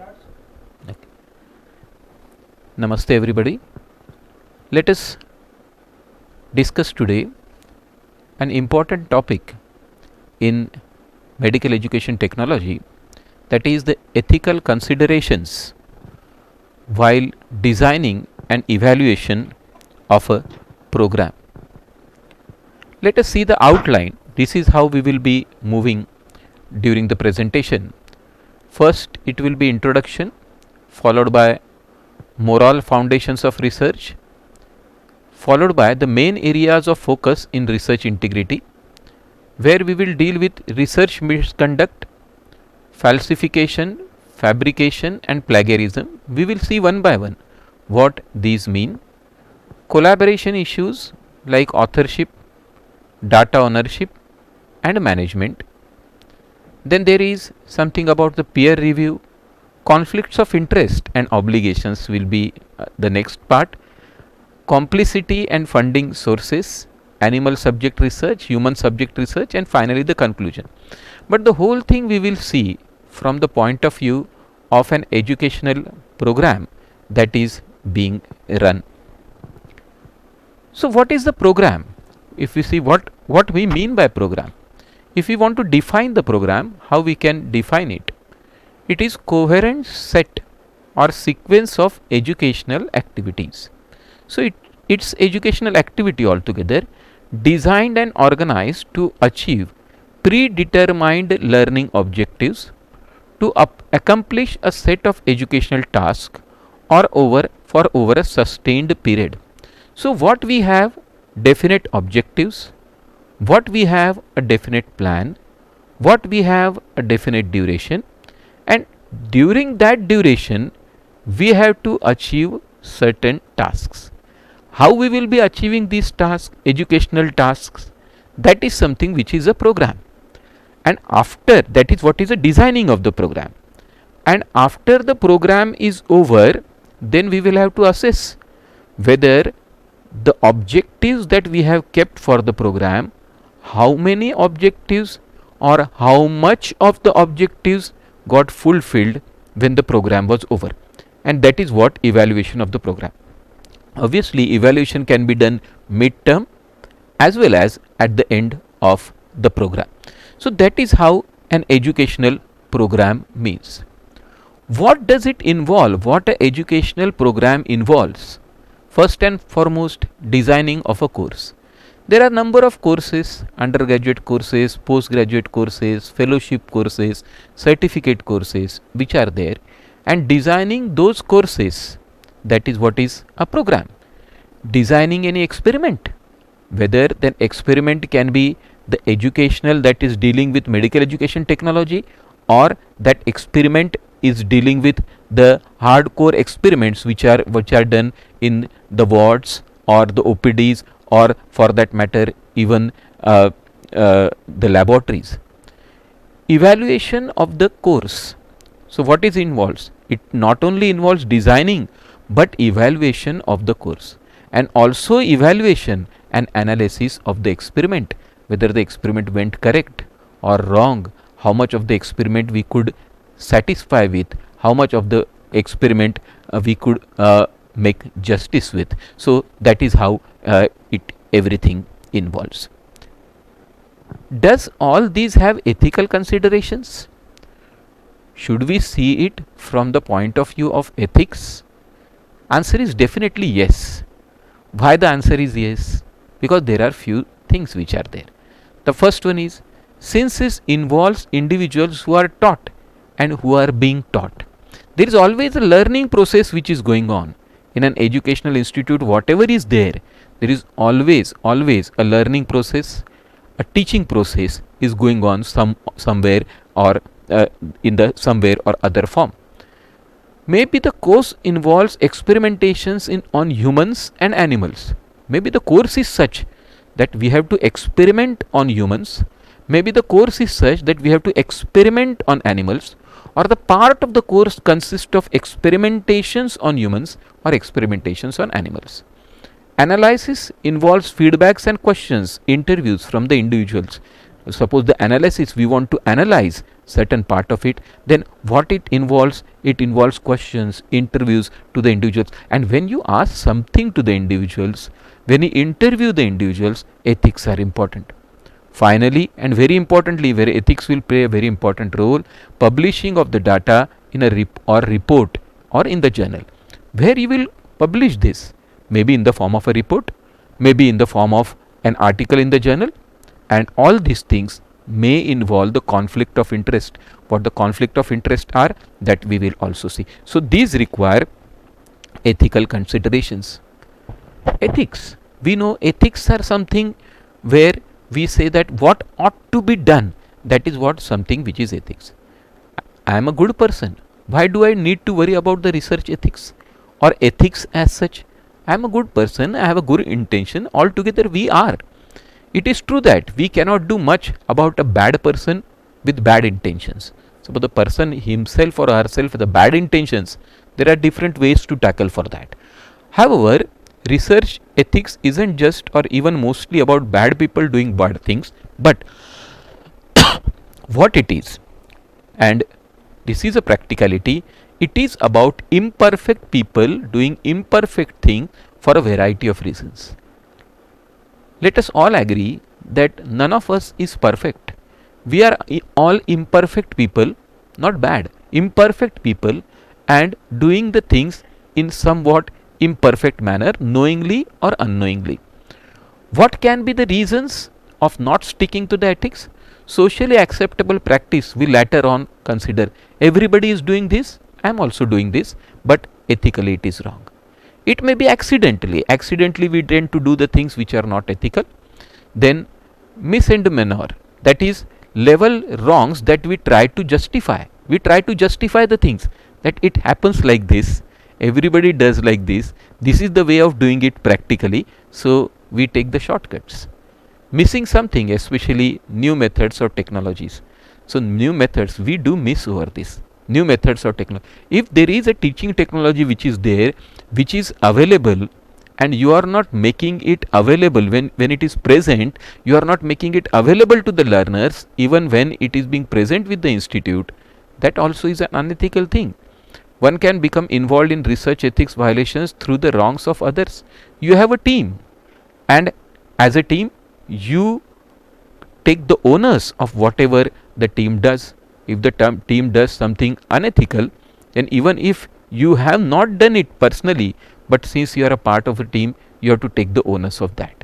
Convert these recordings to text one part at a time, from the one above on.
Okay. Namaste everybody. Let us discuss today an important topic in medical education technology, that is the ethical considerations while designing an evaluation of a program. Let us see the outline. This is how we will be moving during the presentation. First, it will be introduction, followed by moral foundations of research, followed by the main areas of focus in research integrity, where we will deal with research misconduct, falsification, fabrication and plagiarism. We will see one by one what these mean. Collaboration issues like authorship, data ownership and management. Then there is something about the peer review, conflicts of interest and obligations will be the next part. Complicity and funding sources, animal subject research, human subject research and finally the conclusion. But the whole thing we will see from the point of view of an educational program that is being run. So what is the program? If we see what we mean by program, if we want to define the program, how we can define it? It is coherent set or sequence of educational activities. So it's educational activity altogether designed and organized to achieve predetermined learning objectives, to accomplish a set of educational tasks or over a sustained period. So what we have? Definite objectives, what we have? A definite plan, what we have? A definite duration, and during that duration we have to achieve certain tasks. How we will be achieving these tasks, educational tasks? That is something which is a program. And after that is what is the designing of the program. And after the program is over, then we will have to assess whether the objectives that we have kept for the program, how many objectives or how much of the objectives got fulfilled when the program was over. And that is what evaluation of the program. Obviously evaluation can be done mid-term as well as at the end of the program. So that is how an educational program means. What does it involve? What an educational program involves? First and foremost, designing of a course. There are number of courses, undergraduate courses, postgraduate courses, fellowship courses, certificate courses which are there, and designing those courses, that is what is a program. Designing any experiment, whether that experiment can be the educational that is dealing with medical education technology, or that experiment is dealing with the hardcore experiments which are done in the wards or the OPDs, or for that matter even the laboratories. Evaluation of the course. So what is involves? It not only involves designing but evaluation of the course, and also evaluation and analysis of the experiment, whether the experiment went correct or wrong, how much of the experiment we could satisfy with, how much of the experiment we could make justice with. So that is how everything involves. Does all these have ethical considerations? Should we see it from the point of view of ethics? Answer is definitely yes. Why the answer is yes? Because there are few things which are there. The first one is, since it involves individuals who are taught and who are being taught, there is always a learning process which is going on. In an educational institute, whatever is there is always a learning process, a teaching process is going on somewhere or in the somewhere or other form. Maybe the course involves experimentations on humans and animals. Maybe the course is such that we have to experiment on humans. Maybe the course is such that we have to experiment on animals, or the part of the course consists of experimentations on humans or experimentations on animals. Analysis involves feedbacks and questions, interviews from the individuals. suppose the analysis, we want to analyze certain part of it, then what it involves questions, interviews to the individuals. And when you ask something to the individuals, when you interview the individuals, ethics are important. Finally, and very importantly, where ethics will play a very important role, publishing of the data in a report or in the journal, where you will publish this, maybe in the form of a report, maybe in the form of an article in the journal, and all these things may involve the conflict of interest. What the conflict of interest are, that we will also see. So these require ethical considerations. Ethics, we know ethics are something where we say that what ought to be done, that is what something which is ethics. I am a good person, why do I need to worry about the research ethics or ethics as such? I am a good person, I have a good intention, altogether we are. It is true that we cannot do much about a bad person with bad intentions. So for the person himself or herself with the bad intentions, there are different ways to tackle for that. However, research ethics isn't just or even mostly about bad people doing bad things, but what it is, and this is a practicality, it is about imperfect people doing imperfect things for a variety of reasons. Let us all agree that none of us is perfect. We are all imperfect people, not bad, imperfect people, and doing the things in somewhat imperfect manner, knowingly or unknowingly. What can be the reasons of not sticking to the ethics? Socially acceptable practice we later on consider. Everybody is doing this, I am also doing this, but ethically it is wrong. It may be accidentally we tend to do the things which are not ethical. Then mis and manor, that is level wrongs that we try to justify. We try to justify the things that it happens like this, everybody does like this is the way of doing it practically, so we take the shortcuts. Missing something, especially new methods or technologies. So new methods, we do miss over this. New methods or technology. If there is a teaching technology which is there, which is available, and you are not making it available when it is present, you are not making it available to the learners even when it is being present with the institute, that also is an unethical thing. One can become involved in research ethics violations through the wrongs of others. You have a team, and as a team you take the onus of whatever the team does. If the team does something unethical, then even if you have not done it personally, but since you are a part of a team, you have to take the onus of that.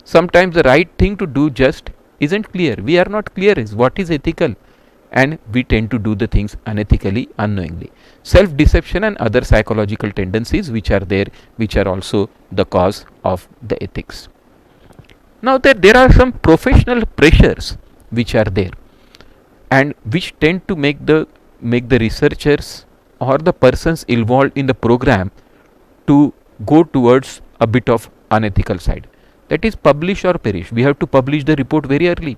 Sometimes the right thing to do just isn't clear. We are not clear is what is ethical, and we tend to do the things unethically, unknowingly. Self-deception and other psychological tendencies which are there, which are also the cause of the ethics. Now there are some professional pressures which are there, and which tend to make the researchers or the persons involved in the program to go towards a bit of unethical side. That is publish or perish. We have to publish the report very early.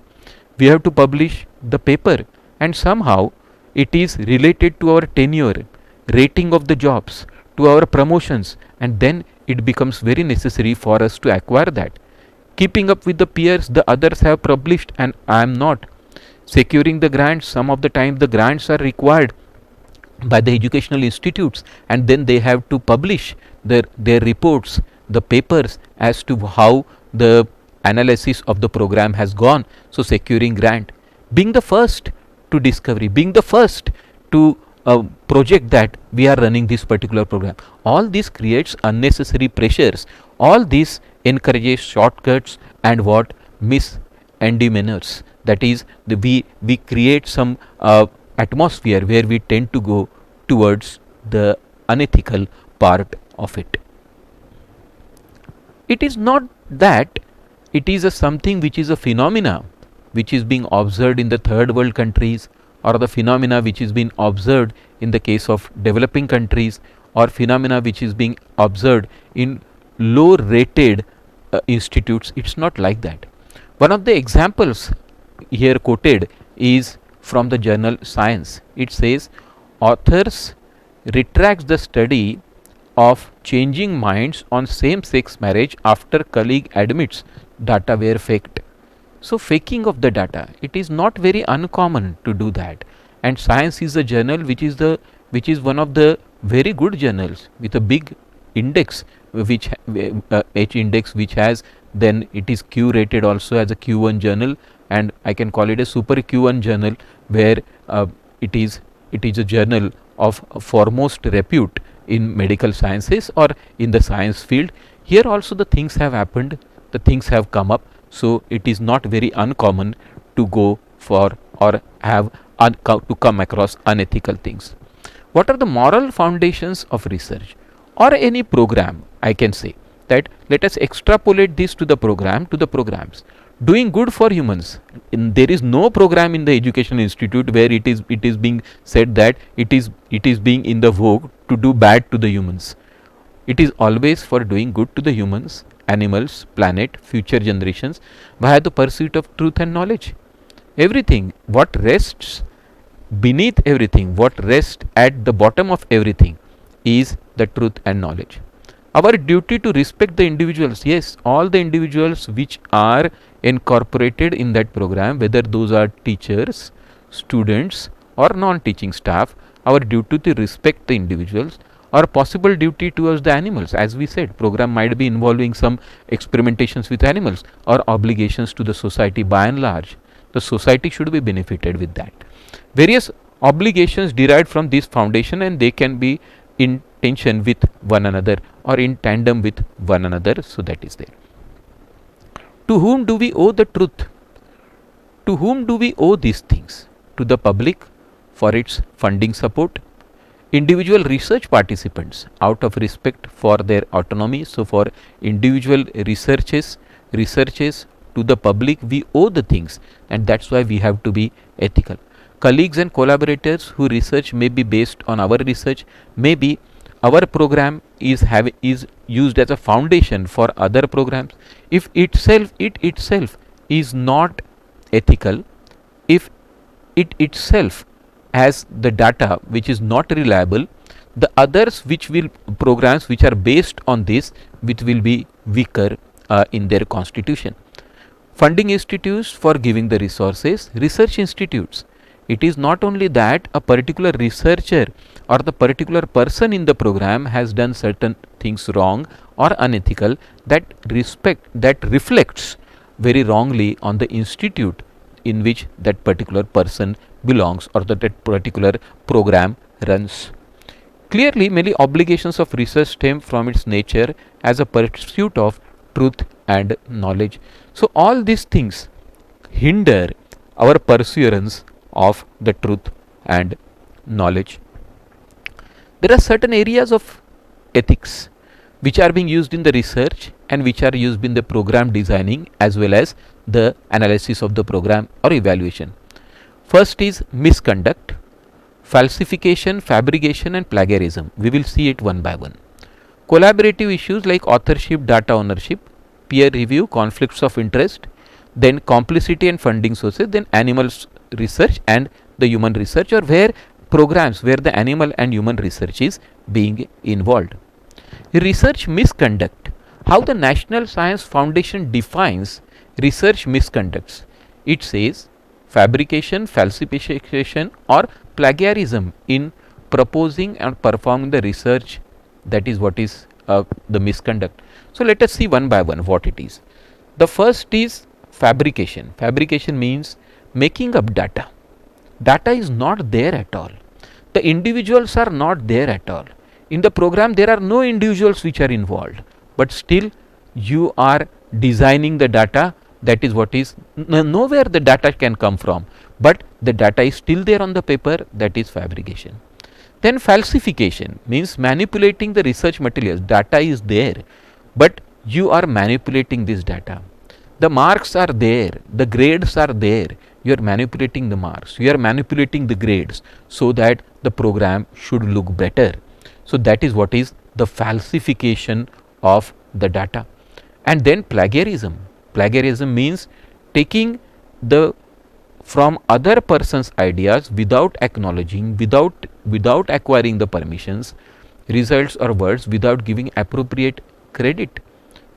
We have to publish the paper, and somehow it is related to our tenure, rating of the jobs, to our promotions, and then it becomes very necessary for us to acquire that. Keeping up with the peers, the others have published and I am not. Securing the grants, some of the time the grants are required by the educational institutes, and then they have to publish their reports, the papers as to how the analysis of the program has gone. So securing grant, being the first to discovery, being the first to project that we are running this particular program, all this creates unnecessary pressures. All this encourages shortcuts and what misdemeanors. That is, we create some atmosphere where we tend to go towards the unethical part of it. It is not that it is something which is a phenomena which is being observed in the third world countries, or the phenomena which is being observed in the case of developing countries, or phenomena which is being observed in low rated institutes. It's not like that. One of the examples here quoted is from the journal Science. It says, authors retracts the study of changing minds on same-sex marriage after colleague admits data were faked. So faking of the data, it is not very uncommon to do that. And Science is a journal which is one of the very good journals with a big index, which H index, which has, then it is Q rated also as a Q1 journal, and I can call it a super Q1 journal, where it is a journal of foremost repute in medical sciences or in the science field. Here also the things have happened, the things have come up, so it is not very uncommon to go for or have to come across unethical things. What are the moral foundations of research or any program? I can say that let us extrapolate this to the programs. Doing good for humans. There is no program in the education institute where it is being said that it is being in the vogue to do bad to the humans. It is always for doing good to the humans, animals, planet, future generations, via the pursuit of truth and knowledge. Everything what rests beneath everything, what rests at the bottom of everything, is the truth and knowledge. Our duty to respect the individuals, yes, all the individuals which are incorporated in that program, whether those are teachers, students or non-teaching staff, our duty to respect the individuals, or possible duty towards the animals. As we said, program might be involving some experimentations with animals, or obligations to the society. By and large, the society should be benefited with that. Various obligations derived from this foundation, and they can be in tension with one another or in tandem with one another. So that is there. To whom do we owe the truth? To whom do we owe these things? To the public for its funding support, individual research participants out of respect for their autonomy. So for individual researches to the public we owe the things, and that's why we have to be ethical. Colleagues and collaborators who research may be based on our research, maybe our program is used as a foundation for other programs. If it itself is not ethical, if it itself has the data which is not reliable, the others programs which are based on this, which will be weaker in their constitution. Funding institutes for giving the resources, research institutes. It is not only that a particular researcher or the particular person in the program has done certain things wrong or unethical, that reflects very wrongly on the institute in which that particular person belongs or that particular program runs. Clearly, many obligations of research stem from its nature as a pursuit of truth and knowledge. So all these things hinder our pursuance of the truth and knowledge. There are certain areas of ethics which are being used in the research and which are used in the program designing as well as the analysis of the program or evaluation. First is misconduct, falsification, fabrication and plagiarism. We will see it one by one. Collaborative issues like authorship, data ownership, peer review, conflicts of interest, then complicity and funding sources, then animals research and the human research, or where programs where the animal and human research is being involved. Research misconduct. How the National Science Foundation defines research misconducts. It says fabrication, falsification or plagiarism in proposing and performing the research. That is what is the misconduct. So let us see one by one what it is. The first is fabrication. Fabrication means making up data. Data is not there at all. The individuals are not there at all. In the program there are no individuals which are involved, but still you are designing the data. That is what is, nowhere the data can come from, but the data is still there on the paper. That is fabrication. Then falsification means manipulating the research materials. Data is there, but you are manipulating this data. The marks are there, the grades are there, you are manipulating the marks, you are manipulating the grades so that the program should look better. So that is what is the falsification of the data. And then plagiarism. Plagiarism means taking from other person's ideas without acknowledging, without acquiring the permissions, results or words, without giving appropriate credit.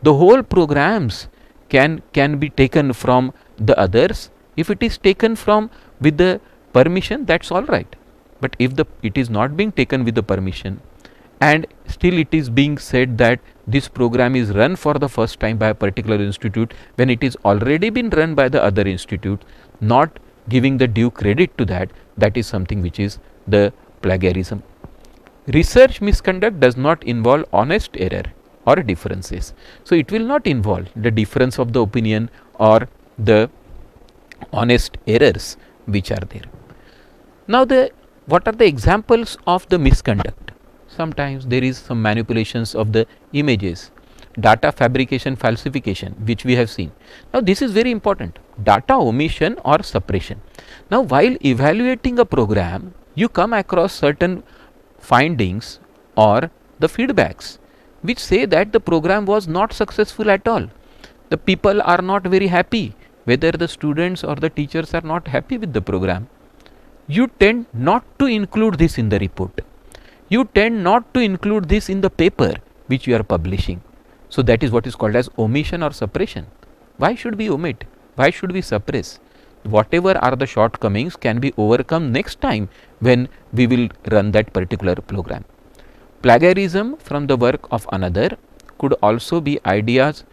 The whole programs can be taken from the others. If it is taken from with the permission, that's all right. But if it is not being taken with the permission, and still it is being said that this program is run for the first time by a particular institute when it is already been run by the other institute, not giving the due credit to that, that is something which is the plagiarism. Research misconduct does not involve honest error or differences. So it will not involve the difference of the opinion or the honest errors which are there. Now what are the examples of the misconduct? Sometimes there is some manipulations of the images, data fabrication, falsification, which we have seen. Now this is very important, data omission or suppression. Now while evaluating a program, you come across certain findings or the feedbacks which say that the program was not successful at all. The people are not very happy, whether the students or the teachers are not happy with the program. You tend not to include this in the report. You tend not to include this in the paper which you are publishing. So that is what is called as omission or suppression. Why should we omit? Why should we suppress? Whatever are the shortcomings can be overcome next time when we will run that particular program. Plagiarism from the work of another could also be ideas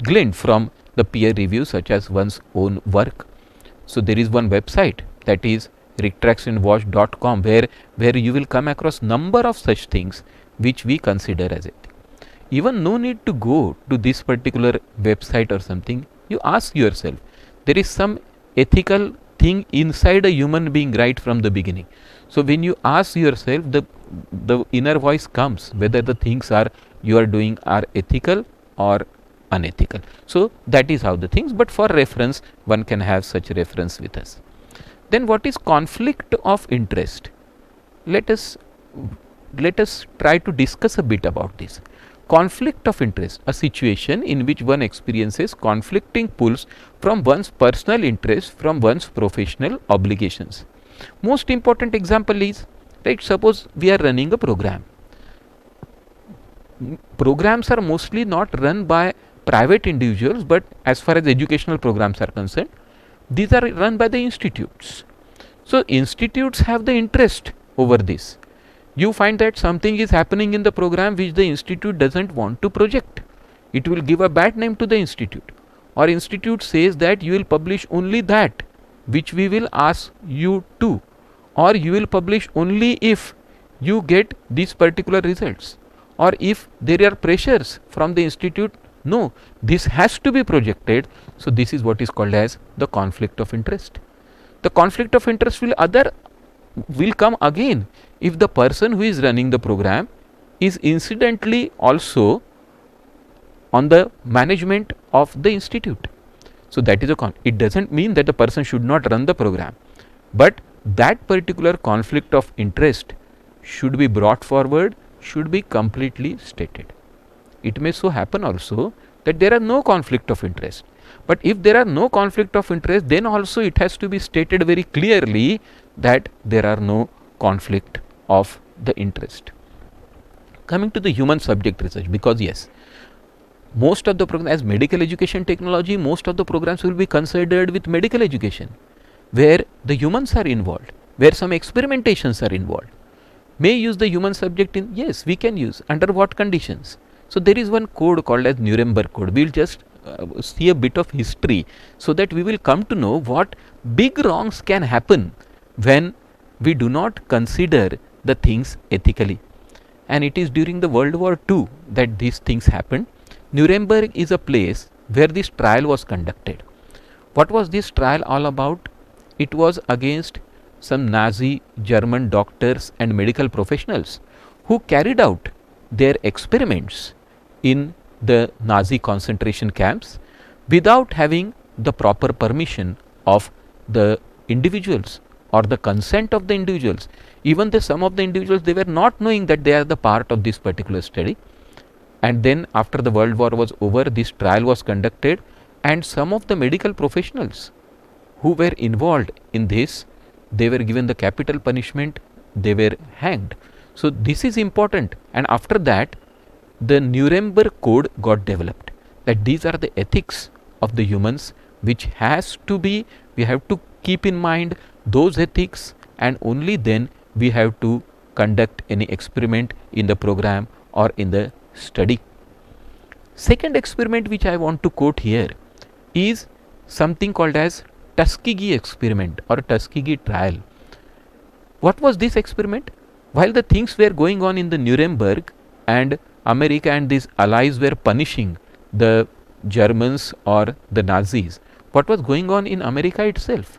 gleaned from the peer review such as one's own work. So there is one website, that is retractionwatch.com, where you will come across number of such things which we consider as it. Even no need to go to this particular website or something. You ask yourself, there is some ethical thing inside a human being right from the beginning. So when you ask yourself, the inner voice comes whether the things you are doing are ethical or unethical. So that is how the things, but for reference one can have such reference with us. Then what is conflict of interest? Let us try to discuss a bit about this. Conflict of interest, a situation in which one experiences conflicting pulls from one's personal interest from one's professional obligations. Most important example is, right, suppose we are running a program. Programs are mostly not run by private individuals, but as far as educational programs are concerned, these are run by the institutes. So institutes have the interest over this. You find that something is happening in the program which the institute doesn't want to project. It will give a bad name to the institute, or institute says that you will publish only that which we will ask you to, or you will publish only if you get these particular results, or if there are pressures from the institute, no, this has to be projected. So this is what is called as the conflict of interest. The conflict of interest will come again if the person who is running the program is incidentally also on the management of the institute. So that is it doesn't mean that the person should not run the program, but that particular conflict of interest should be brought forward, should be completely stated. It may so happen also that there are no conflict of interest, but if there are no conflict of interest, then also it has to be stated very clearly that there are no conflict of the interest. Coming to the human subject research, because yes, most of the programs, as medical education technology, most of the programs will be considered with medical education, where the humans are involved, where some experimentations are involved. May use the human subject in, yes, we can use, under what conditions? So there is one code called as Nuremberg code. We will just see a bit of history so that we will come to know what big wrongs can happen when we do not consider the things ethically. And it is during the World War II that these things happened. Nuremberg is a place where this trial was conducted. What was this trial all about? It was against some Nazi German doctors and medical professionals who carried out their experiments in the Nazi concentration camps without having the proper permission of the individuals or the consent of the individuals. Even some of the individuals, they were not knowing that they are the part of this particular study. And then after the World War was over, this trial was conducted, and some of the medical professionals who were involved in this, they were given the capital punishment, they were hanged. So this is important, and after that the Nuremberg code got developed. that these are the ethics of the humans which has to be, we have to keep in mind those ethics, and only then we have to conduct any experiment in the program or in the study. Second experiment which I want to quote here is something called as Tuskegee experiment or Tuskegee trial. What was this experiment? While the things were going on in the Nuremberg and America and these allies were punishing the Germans or the Nazis, what was going on in America itself?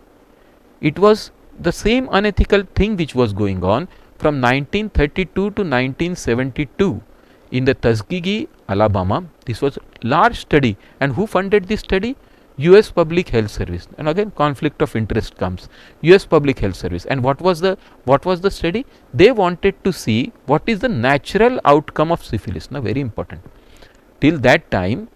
It was the same unethical thing which was going on from 1932 to 1972 in the Tuskegee, Alabama. This was large study, and who funded this study? US Public Health Service. And again conflict of interest comes. US Public Health Service. And what was the study? They wanted to see what is the natural outcome of syphilis. Now very important. Till that time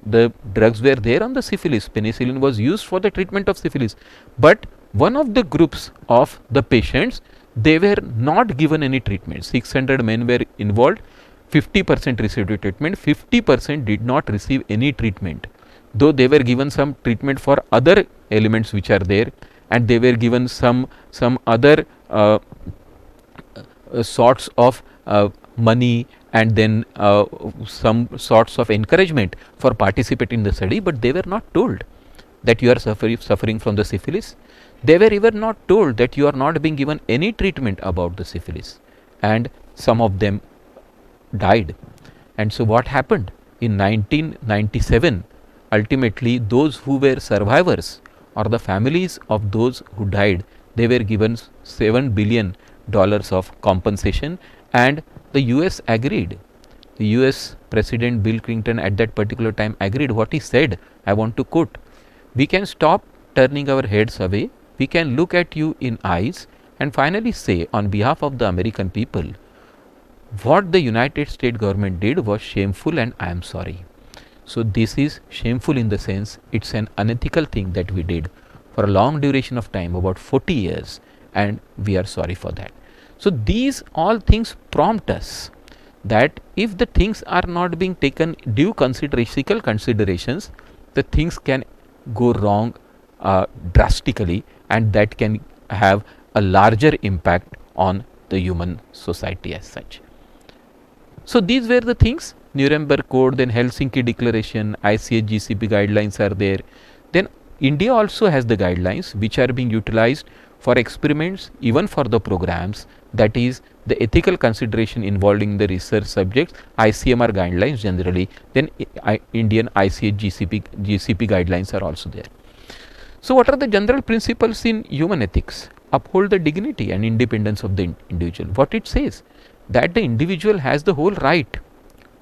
the drugs were there on the syphilis. Penicillin was used for the treatment of syphilis. But one of the groups of the patients, they were not given any treatment. 600 men were involved. 50% received treatment. 50% did not receive any treatment. Though they were given some treatment for other elements which are there, and they were given some other sorts of money, and then some sorts of encouragement for participating in the study, but they were not told that you are suffering from the syphilis. They were even not told that you are not being given any treatment about the syphilis, and some of them died. And so what happened in 1997? Ultimately, those who were survivors or the families of those who died, they were given $7 billion of compensation, and the US agreed. The US President Bill Clinton at that particular time agreed. What he said, I want to quote: "We can stop turning our heads away, we can look at you in eyes and finally say on behalf of the American people, what the United States government did was shameful and I am sorry." So this is shameful in the sense it's an unethical thing that we did for a long duration of time, about 40 years, and we are sorry for that. So these all things prompt us that if the things are not being taken due considerations, the things can go wrong drastically, and that can have a larger impact on the human society as such. So these were the things. Nuremberg Code, then Helsinki Declaration, ICH GCP guidelines are there. Then India also has the guidelines which are being utilized for experiments, even for the programs, that is the ethical consideration involving the research subjects, ICMR guidelines generally, then Indian ICH GCP guidelines are also there. So what are the general principles in human ethics? Uphold the dignity and independence of the individual. What it says? That the individual has the whole right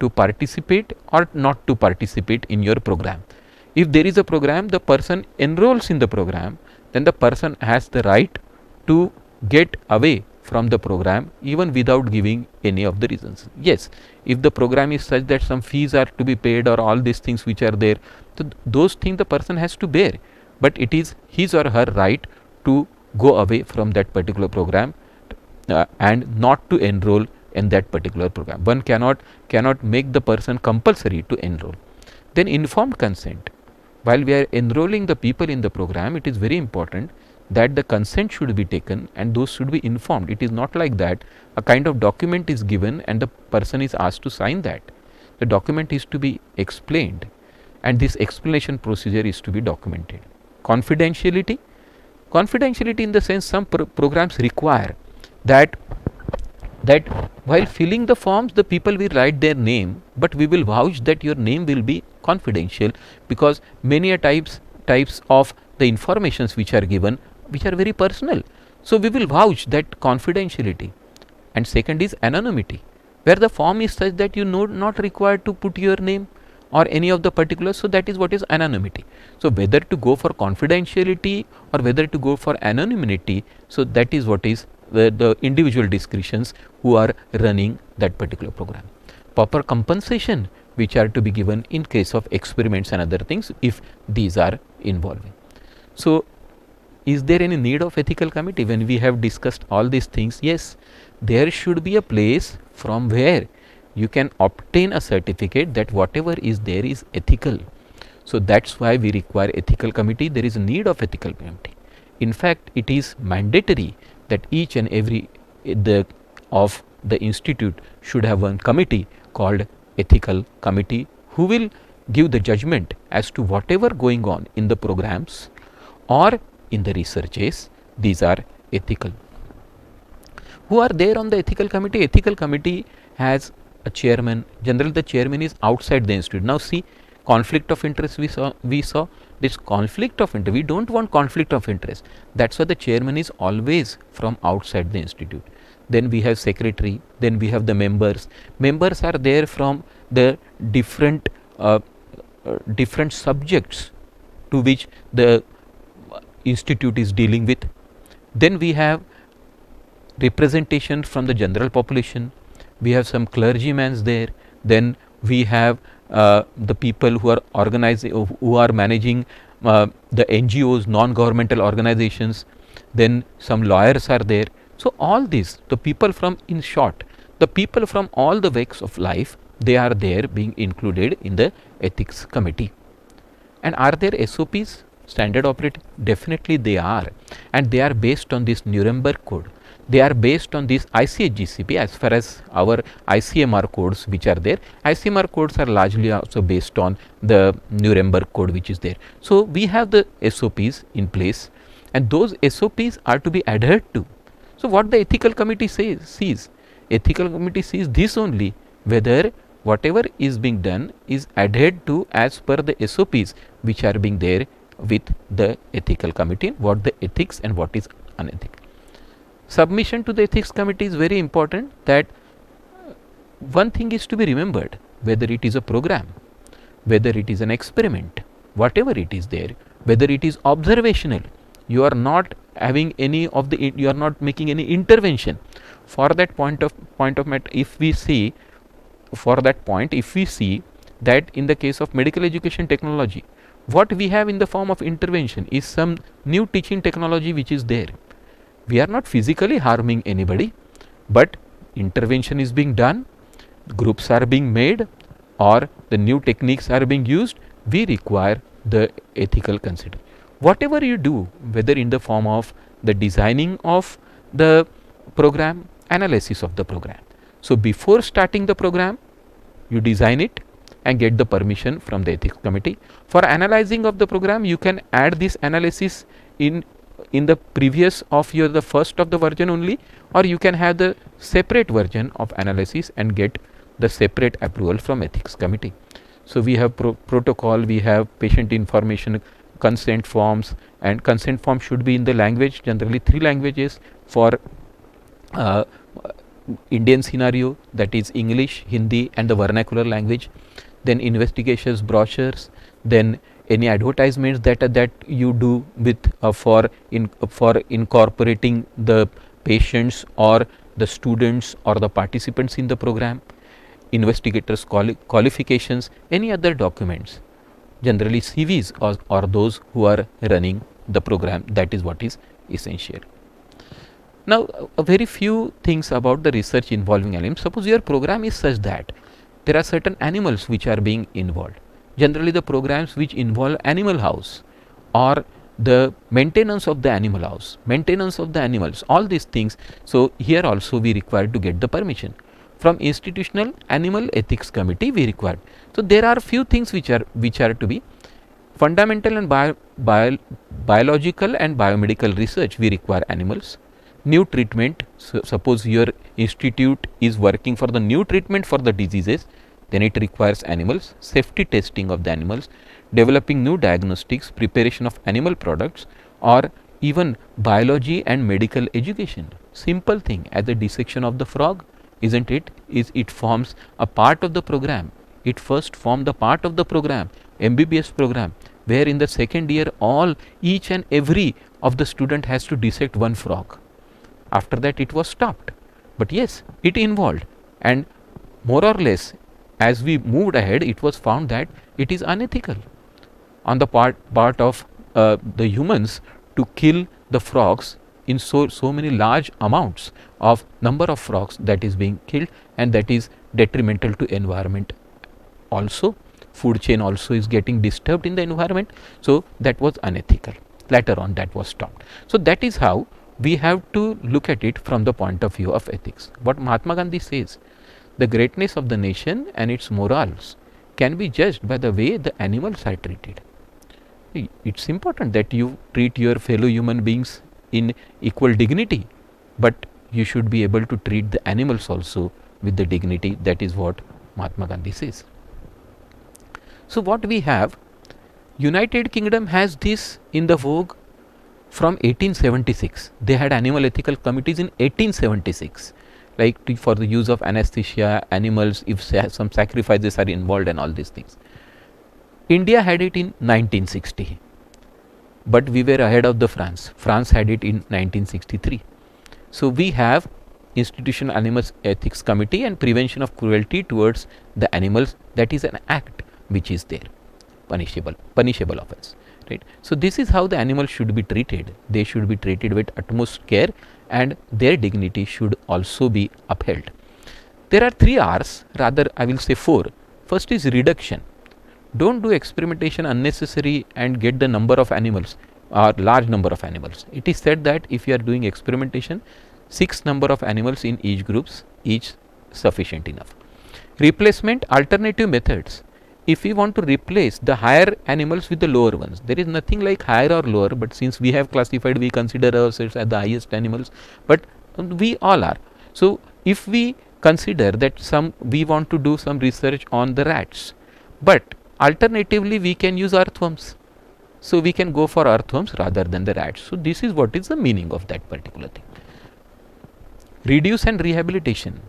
to participate or not to participate in your program. If there is a program, the person enrolls in the program, then the person has the right to get away from the program even without giving any of the reasons. Yes, if the program is such that some fees are to be paid or all these things which are there, so those things the person has to bear, but it is his or her right to go away from that particular program and not to enroll in that particular program. One cannot make the person compulsory to enroll. Then informed consent. While we are enrolling the people in the program, it is very important that the consent should be taken and those should be informed. It is not like that a kind of document is given and the person is asked to sign that. The document is to be explained, and this explanation procedure is to be documented. Confidentiality. Confidentiality in the sense some programs require that while filling the forms the people will write their name, but we will vouch that your name will be confidential, because many a types of the informations which are given which are very personal. So we will vouch that confidentiality. And second is anonymity, where the form is such that you not required to put your name or any of the particulars. So that is what is anonymity. So whether to go for confidentiality or whether to go for anonymity, so that is what is the individual discretions who are running that particular program. Proper compensation which are to be given in case of experiments and other things if these are involving. So is there any need of ethical committee when we have discussed all these things? Yes, there should be a place from where you can obtain a certificate that whatever is there is ethical. So that's why we require ethical committee. There is a need of ethical committee. In fact, it is mandatory that each and every of the institute should have one committee called ethical committee, who will give the judgment as to whatever going on in the programs or in the researches. These are ethical. Who are there on the ethical committee? Ethical committee has a chairman. Generally the chairman is outside the institute. Now see, conflict of interest, we saw this conflict of interest. We don't want conflict of interest. That's why the chairman is always from outside the institute. Then we have secretary, then we have the members. Members are there from the different different subjects to which the institute is dealing with. Then we have representation from the general population. We have some clergymen there. Then we have the people who are organizing, who are managing the NGOs, non-governmental organizations. Then some lawyers are there. So all these, the people from, in short, the people from all the walks of life, they are there being included in the ethics committee. And are there SOPs, standard operating? Definitely they are, and they are based on this Nuremberg code. They are based on this ICH-GCP. As far as our ICMR codes which are there, ICMR codes are largely also based on the Nuremberg code which is there. So we have the SOPs in place, and those SOPs are to be adhered to. So what the ethical committee sees, ethical committee sees this only, whether whatever is being done is adhered to as per the SOPs which are being there with the ethical committee, what the ethics and what is unethical. Submission to the ethics committee is very important. That one thing is to be remembered, whether it is a program, whether it is an experiment, whatever it is there, whether it is observational, you are not having any of the, you are not making any intervention. For that point of matter, if we see, for that point, if we see that in the case of medical education technology, what we have in the form of intervention is some new teaching technology which is there. We are not physically harming anybody, but intervention is being done, groups are being made, or the new techniques are being used. We require the ethical consideration. Whatever you do, whether in the form of the designing of the program, analysis of the program. So before starting the program, you design it and get the permission from the ethics committee. For analyzing of the program, you can add this analysis in the previous of your, the first of the version only, or you can have the separate version of analysis and get the separate approval from ethics committee. So we have protocol, we have patient information, consent forms, and consent form should be in the language, generally 3 languages for Indian scenario, that is English, Hindi and the vernacular language. Then investigations brochures, then any advertisements that you do with for incorporating the patients or the students or the participants in the program, investigators qualifications, any other documents, generally CVs or those who are running the program. That is what is essential. Now a very few things about the research involving animals. Suppose your program is such that there are certain animals which are being involved. Generally the programs which involve animal house or the maintenance of the animal house, maintenance of the animals, all these things. So here also we require to get the permission from institutional animal ethics committee. We require. So there are few things which are to be fundamental and biological and biomedical research. We require animals. New treatment. So suppose your institute is working for the new treatment for the diseases, then it requires animals. Safety testing of the animals, developing new diagnostics, preparation of animal products, or even biology and medical education. Simple thing as the dissection of the frog, isn't it? It forms a part of the program. It first formed the part of the program, MBBS program, where in the second year each and every of the student has to dissect one frog. After that it was stopped, but yes, it involved, and more or less as we moved ahead, it was found that it is unethical on the part of the humans to kill the frogs in so many large amounts of number of frogs that is being killed, and that is detrimental to environment. Also food chain also is getting disturbed in the environment, so that was unethical. Later on that was stopped. So that is how we have to look at it from the point of view of ethics. What Mahatma Gandhi says, the greatness of the nation and its morals can be judged by the way the animals are treated. It's important that you treat your fellow human beings in equal dignity, but you should be able to treat the animals also with the dignity. That is what Mahatma Gandhi says. So what we have, United Kingdom has this in the vogue from 1876. They had animal ethical committees in 1876, like for the use of anesthesia, animals, if some sacrifices are involved and all these things. India had it in 1960, but we were ahead of the France. France had it in 1963. So we have Institutional Animal Ethics Committee and Prevention of Cruelty towards the animals. That is an act which is there, punishable offence. Right. So this is how the animals should be treated. They should be treated with utmost care, and their dignity should also be upheld. There are 3 R's, rather I will say 4. First is reduction. Don't do experimentation unnecessary and get the number of animals or large number of animals. It is said that if you are doing experimentation, 6 number of animals in each groups, each sufficient enough. Replacement, alternative methods. If we want to replace the higher animals with the lower ones, there is nothing like higher or lower, but since we have classified, we consider ourselves as the highest animals, but we all are. So if we consider that we want to do some research on the rats, but alternatively we can use earthworms, so we can go for earthworms rather than the rats. So this is what is the meaning of that particular thing. Reduce and rehabilitation.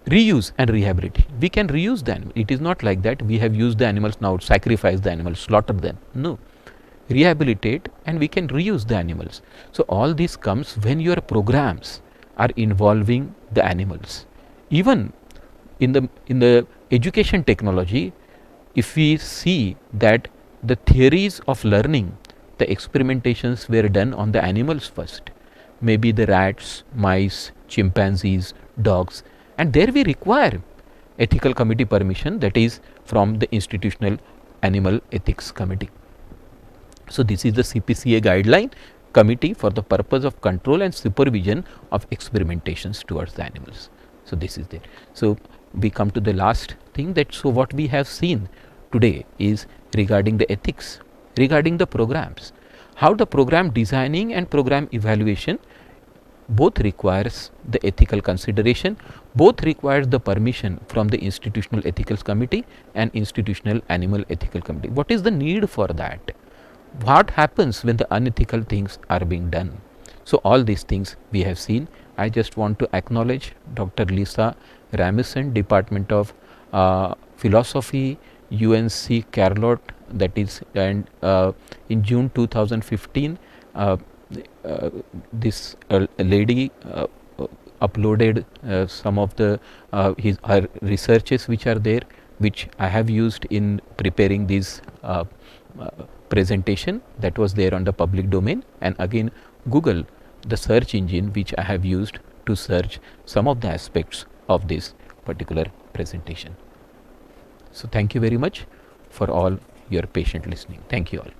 Reuse and rehabilitate. We can reuse the animal. It is not like that we have used the animals, now sacrifice the animals, slaughter them. No. Rehabilitate and we can reuse the animals. So all this comes when your programs are involving the animals. Even in the education technology, if we see that the theories of learning, the experimentations were done on the animals first, maybe the rats, mice, chimpanzees, dogs, and there we require ethical committee permission, that is from the Institutional Animal Ethics Committee. So this is the CPCA guideline committee for the purpose of control and supervision of experimentations towards the animals. So this is there. So we come to the last thing, that so what we have seen today is regarding the ethics, regarding the programs, how the program designing and program evaluation both requires the ethical consideration, both requires the permission from the Institutional Ethics Committee and Institutional Animal Ethical Committee. What is the need for that? What happens when the unethical things are being done? So all these things we have seen. I just want to acknowledge Dr. Lisa Ramison, Department of Philosophy, UNC Charlotte, that is, and in June 2015 this lady uploaded some of the her researches which are there, which I have used in preparing this presentation, that was there on the public domain, and again Google, the search engine which I have used to search some of the aspects of this particular presentation. So thank you very much for all your patient listening. Thank you all.